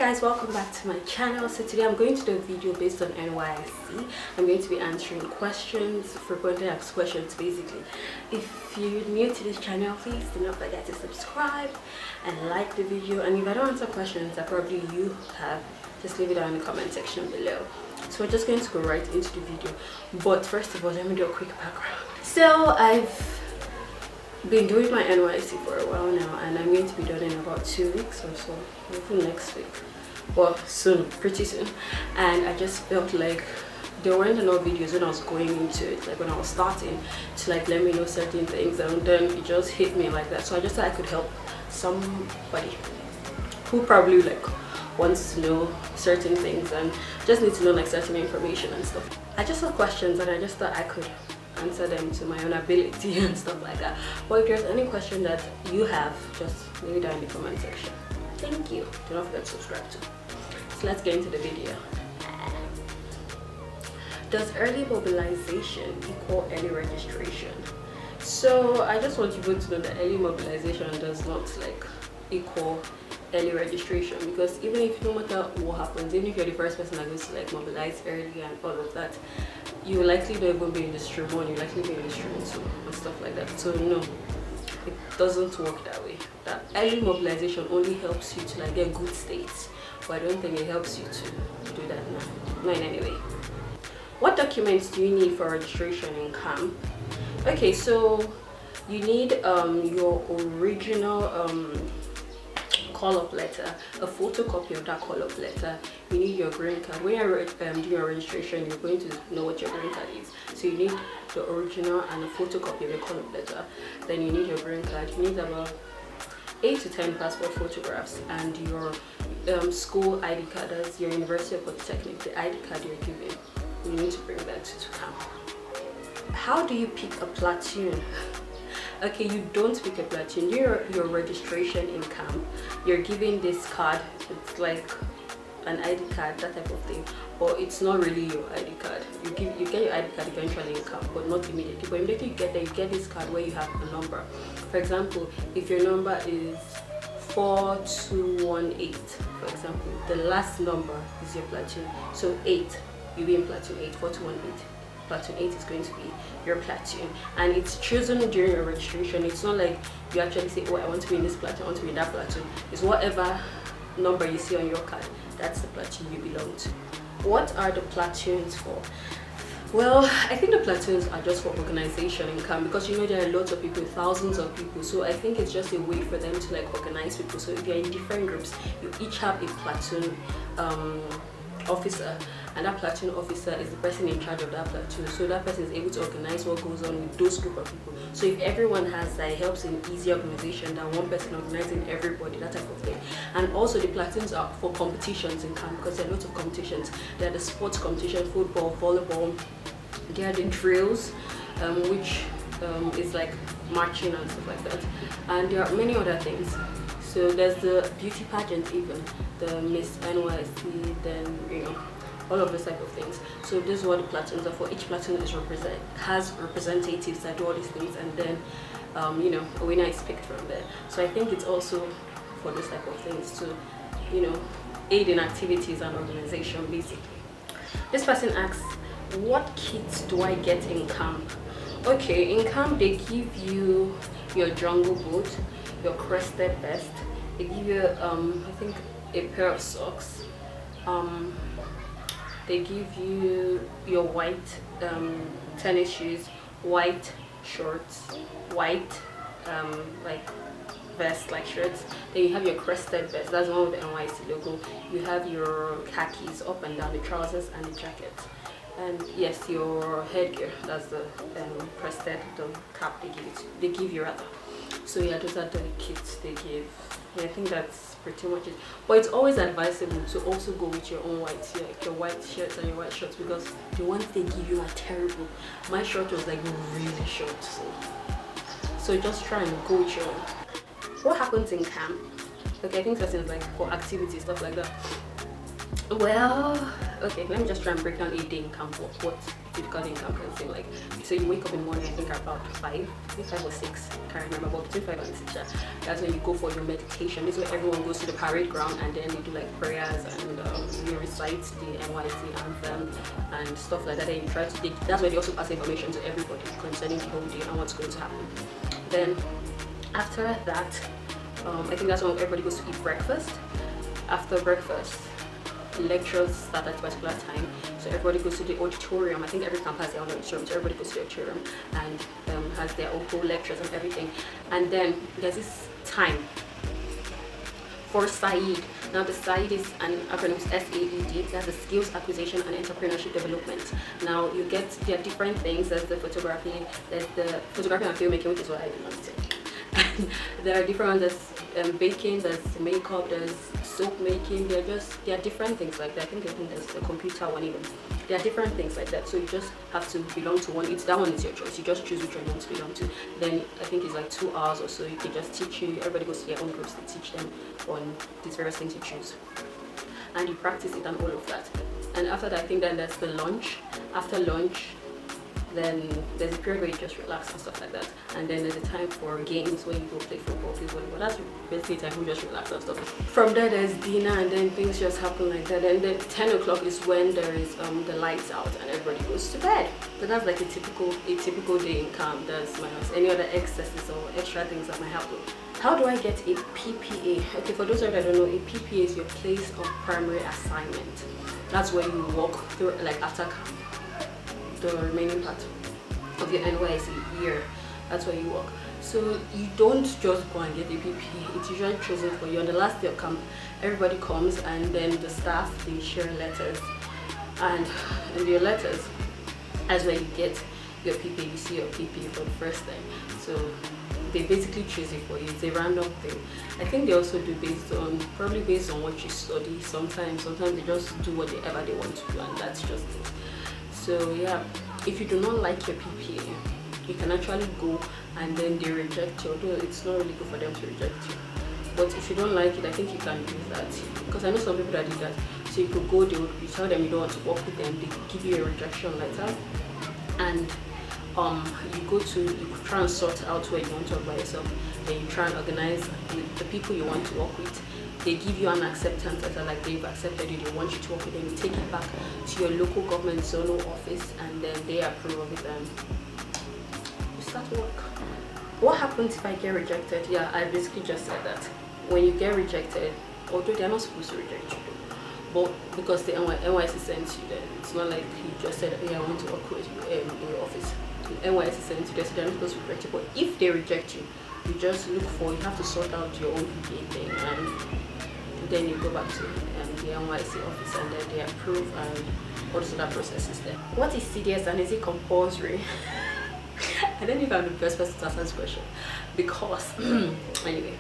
guys, welcome back to my channel. So today I'm going to do a video based on NYSC. I'm going to be answering questions, frequently asked questions basically. If you're new to this channel, please do not forget to subscribe and like the video. And if I don't answer questions that probably you have, just leave it down in the comment section below. So we're just going to go right into the video. But first of all, let me do a quick background. So I've been doing my NYSC for a while now, and I'm going to be done in about 2 weeks or so, maybe next week, well, soon, pretty soon. And I just felt like there weren't enough videos when I was going into it, like when I was starting, to like let me know certain things, and then it just hit me like that. So I just thought I could help somebody who probably like wants to know certain things and just needs to know like certain information and stuff. I just saw questions and I just thought I could answer them to my own ability and stuff like that. But if there's any question that you have, just leave it down in the comment section. Thank you. Do not forget to subscribe too. So let's get into the video. Does early mobilization equal early registration? So I just want you to know that early mobilization does not like equal early registration, because even if no matter what happens, even if you're the first person that goes to like mobilize early and all of that, you will likely not even be in the stream 1, you likely be in the stream 2 and stuff like that. So no, it doesn't work that way. That early mobilization only helps you to like get good states, but I don't think it helps you to do that now, not in any way. What documents do you need for registration in camp? Okay, so you need your original call-up letter, a photocopy of that call-up letter. You need your green card. When you're doing your registration, you're going to know what your green card is. So you need the original and a photocopy of your call-up letter. Then you need your green card. You need about 8 to 10 passport photographs and your school ID card, as your University of Polytechnic, the ID card you're given. You need to bring that to camp. How do you pick a platoon? Okay, you don't pick a platoon. Your registration in camp, you're given this card. It's like an ID card, that type of thing, but it's not really your ID card. You get your ID card eventually in camp, but not immediately. But immediately you get there, you get this card where you have a number. For example, if your number is 4218, for example, the last number is your platoon. So 8, you'll be in platoon 8, 4218. Platoon 8 is going to be your platoon, and it's chosen during your registration. It's not like you actually say, oh, I want to be in this platoon, I want to be in that platoon. It's whatever number you see on your card, that's the platoon you belong to. What are the platoons for? Well, I think the platoons are just for organization in camp, because you know there are lots of people, thousands of people, so I think it's just a way for them to like organize people. So if you're in different groups, you each have a platoon officer, and that platoon officer is the person in charge of that platoon, so that person is able to organize what goes on with those group of people. So if everyone has that, it helps in easy organization than one person organizing everybody, that type of thing. And also the platoons are for competitions in camp, because there are lots of competitions. There are the sports competition, football, volleyball, there are the drills, which is like marching and stuff like that, and there are many other things. So there's the beauty pageant, even the Miss NYSC, then you know, all of those type of things. So this is what the platoons are for. Each platoon is has representatives that do all these things, and then you know, a winner is picked from there. So I think it's also for this type of things to, you know, aid in activities and organization basically. This person asks, what kits do I get in camp? Okay, in camp they give you your jungle boot, your crested vest, they give you I think a pair of socks, they give you your white tennis shoes, white shorts, white like vest, like shirts. Then you have your crested vest, that's the one with the NYSC logo. You have your khakis up and down, the trousers and the jacket. And yes, your headgear, that's the crested, the cap they give you rather. So yeah, those are the kits they give. Yeah, I think that's pretty much it. But it's always advisable to also go with your own whites, like your white shirts and your white shorts, because the ones they give you are terrible. My shirt was like really short, so just try and go with your own. What happens in camp? Okay, I think that's like for activities, stuff like that. Well, okay, let me just try and break down a day in camp. What difficult in campus. Like, so you wake up in the morning, I think about 5 or 6, can't remember, but between 5 and 6. Yeah. That's when you go for your meditation. This is where everyone goes to the parade ground, and then you do like prayers, and you recite the NYSC anthem and stuff like that. And you try to take, that's where they also pass information to everybody concerning the whole day and what's going to happen. Then after that, I think that's when everybody goes to eat breakfast. After breakfast, lectures start at a particular time, so everybody goes to the auditorium. I think every camp has their own auditorium, so everybody goes to the auditorium and has their own lectures and everything. And then there's this time for SAID. Now the SAID is an acronym, SAED. That's the Skills Acquisition and Entrepreneurship Development. Now you get, there are different things. There's the photography, there's the photography and filmmaking, which is what I do not say. There are different ones. There's baking, there's makeup, there's soap making. There are different things like that. I think there's the computer one even. There are different things like that. So you just have to belong to one. That one is your choice. You just choose which one you want to belong to. Then I think it's like 2 hours or so. You can just teach you. Everybody goes to their own groups to teach them on these various things you choose, and you practice it and all of that. And after that, I think then there's the lunch. After lunch, then there's a period where you just relax and stuff like that, and then there's a time for games where you go play football, play volleyball. That's basically time we just relax and stuff. From there, there's dinner, and then things just happen like that. And then 10 o'clock is when there is the lights out and everybody goes to bed. So that's like a typical day in camp. That's minus any other excesses or extra things that might happen. How do I get a PPA? Okay, for those of you that don't know, a PPA is your place of primary assignment. That's where you walk through, like after camp, the remaining part of your NYSC year. That's where you work. So you don't just go and get a PPA. It's usually chosen for you. On the last day of camp, everybody comes, and then the staff, they share letters, and in your letters, that's where you get your PPA. You see your PPA for the first time. So they basically choose it for you. It's a random thing. I think they also do probably based on what you study. Sometimes they just do whatever they want to do, and that's just it. So yeah, if you do not like your PPA, you can actually go and then they reject you, although it's not really good for them to reject you. But if you don't like it, I think you can do that, because I know some people that do that. So you could go, you tell them you don't want to work with them, they give you a rejection letter, and you try and sort out where you want to work by yourself. Then you try and organize with the people you want to work with. They give you an acceptance letter, like they've accepted you, they want you to work with them. You take it back to your local government zonal office, and then they approve of it, and you start work. What happens if I get rejected? Yeah, I basically just said that. When you get rejected, although they're not supposed to reject you, but because the NYSC sends you there, it's not like you just said, hey, I want to work with you in your office. The NYSC sends you there, so they're not supposed to reject you. But if they reject you, you just look for, you have to sort out your own PPA thing, and then you go back to the NYSC office, and then they approve, and also that process is there. What is CDS, and is it compulsory? I don't know if I'm the best person to answer this question, because anyway,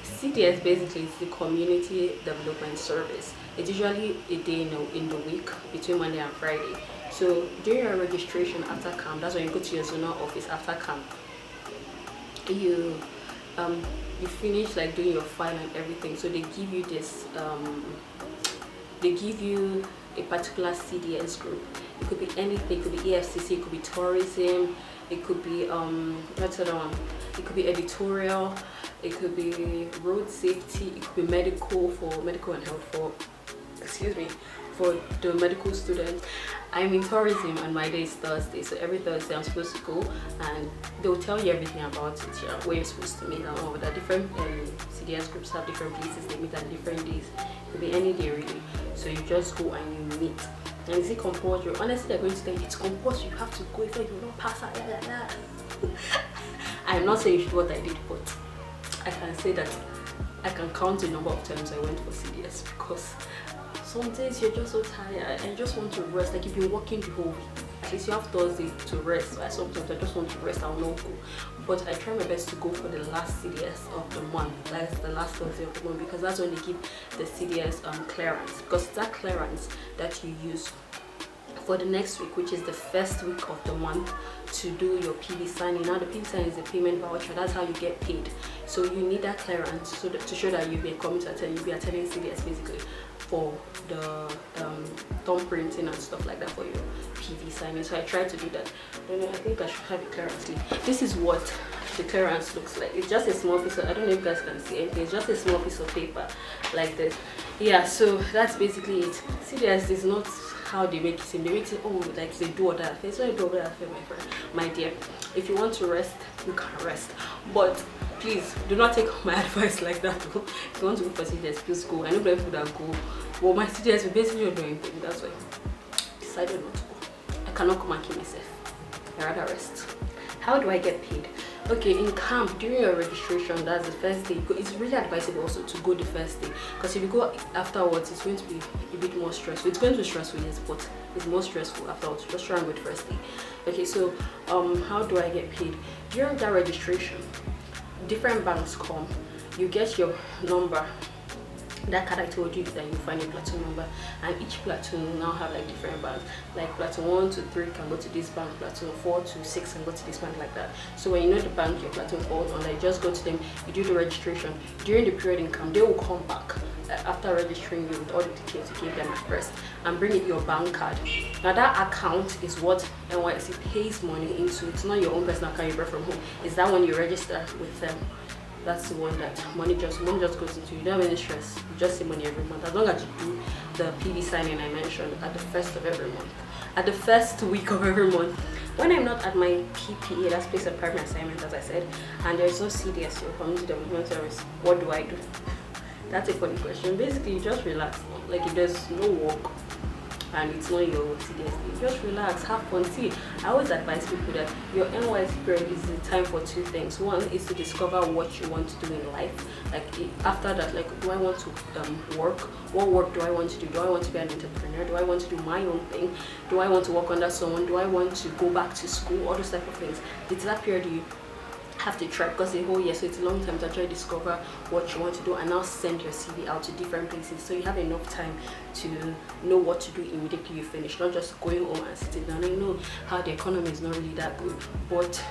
CDS basically is the Community Development Service. It's usually a day in the week between Monday and Friday. So during your registration after camp, that's when you go to your zonal office after camp. You finish like doing your file and everything. So they give you this. They give you a particular CDS group. It could be anything. It could be EFCC. It could be tourism. It could be what's the other one? It could be editorial. It could be road safety. It could be medical, for medical and health, for the medical students. I'm in tourism, and my day is Thursday, so every Thursday I'm supposed to go, and they'll tell you everything about it, where you're supposed to meet and all that. Different CDS groups have different places they meet at different days. It could be any day really. So you just go and you meet. And is it compulsory? Honestly, they're going to tell you it's compulsory. You have to go if you will not pass out. I'm not saying you should do what I did, but I can say that I can count the number of times I went for CDS, because some days you're just so tired and you just want to rest. Like, if you're working the whole week, at least you have Thursday to rest. So sometimes I just want to rest, I will not go. But I try my best to go for the last CDS of the month. That's the last Thursday of the month, because that's when they give the CDS clearance. Because it's that clearance that you use for the next week, which is the first week of the month, to do your PV signing. Now the PV signing is a payment voucher. That's how you get paid. So you need that clearance to show that you'll be coming to attend. You'll be attending CDS basically. for the thumbprinting and stuff like that for your PV signing. So I tried to do that. I don't know, I think I should have it clearance. This is what the clearance looks like. It's just a small piece of, I don't know if you guys can see anything, it's just a small piece of paper like this. Yeah, so that's basically it. CDS is not how they make it seem. They make it, oh, like they do other affairs. It's not a do other affair, my friend, my dear. If you want to rest, you can rest, but please do not take my advice like that. If you want to go for CDS, please go. I know people that go, well, my CDS will basically not do anything. That's why I decided not to go. I cannot come and kill myself. I rather rest. How do I get paid? Okay, in camp during your registration, that's the first day. It's really advisable also to go the first day, because if you go afterwards, it's going to be a bit more stressful. It's going to be stressful, yes, but it's more stressful afterwards. Just try and go the first day. Okay, so how do I get paid? During that registration, different banks come. You get your number. That card I told you that you find a platoon number, and each platoon will now have like different banks. Like platoon 1 to 3 can go to this bank, platoon 4 to 6 can go to this bank, like that. So when you know the bank your platoon falls on, you just go to them, you do the registration. During the period in camp, they will come back after registering you with all the details you gave them at first, and bring in your bank card. Now that account is what NYSC pays money into. It's not your own personal account you brought from home. It's that when you register with them. That's the one that money just goes into. You don't have any stress. You just see money every month. As long as you do the PV signing I mentioned at the first of every month, at the first week of every month. When I'm not at my PPA, that's place of primary assignment, as I said, and there's no CDS, your community development service, what do I do? That's a funny question. Basically, you just relax. Like if there's no work and it's not your CDS, just relax, have fun. See, I always advise people that your NYSC period is the time for two things. One is to discover what you want to do in life. Like after that, like, do I want to work? What work do I want to do? Do I want to be an entrepreneur? Do I want to do my own thing? Do I want to work under someone? Do I want to go back to school? All those type of things. It's that period you have to try, because the whole year, so it's a long time to try to discover what you want to do and now send your CV out to different places, so you have enough time to know what to do immediately you finish, not just going home and sitting down. I know how the economy is not really that good, but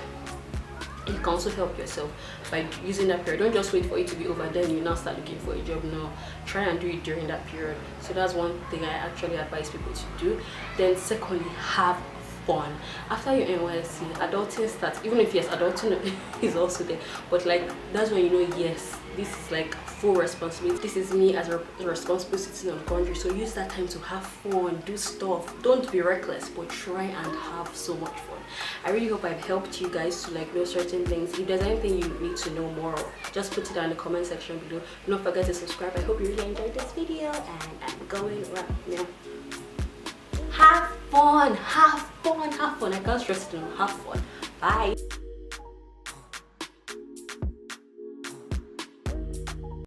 you can also help yourself by using that period. Don't just wait for it to be over, then you now start looking for a job. No, try and do it during that period. So that's one thing I actually advise people to do. Then secondly, have fun. After your NYSC, adulting starts. Even if yes, adulting is also there, but like that's when you know, yes, this is like full responsibility. This is me as a responsible citizen of the country. So use that time to have fun, do stuff. Don't be reckless, but try and have so much fun. I really hope I've helped you guys to like know certain things. If there's anything you need to know more of, just put it down in the comment section below. Don't forget to subscribe. I hope you really enjoyed this video, and I'm going right now. Have fun, have fun, have fun. I can't stress it enough. Have fun. Bye.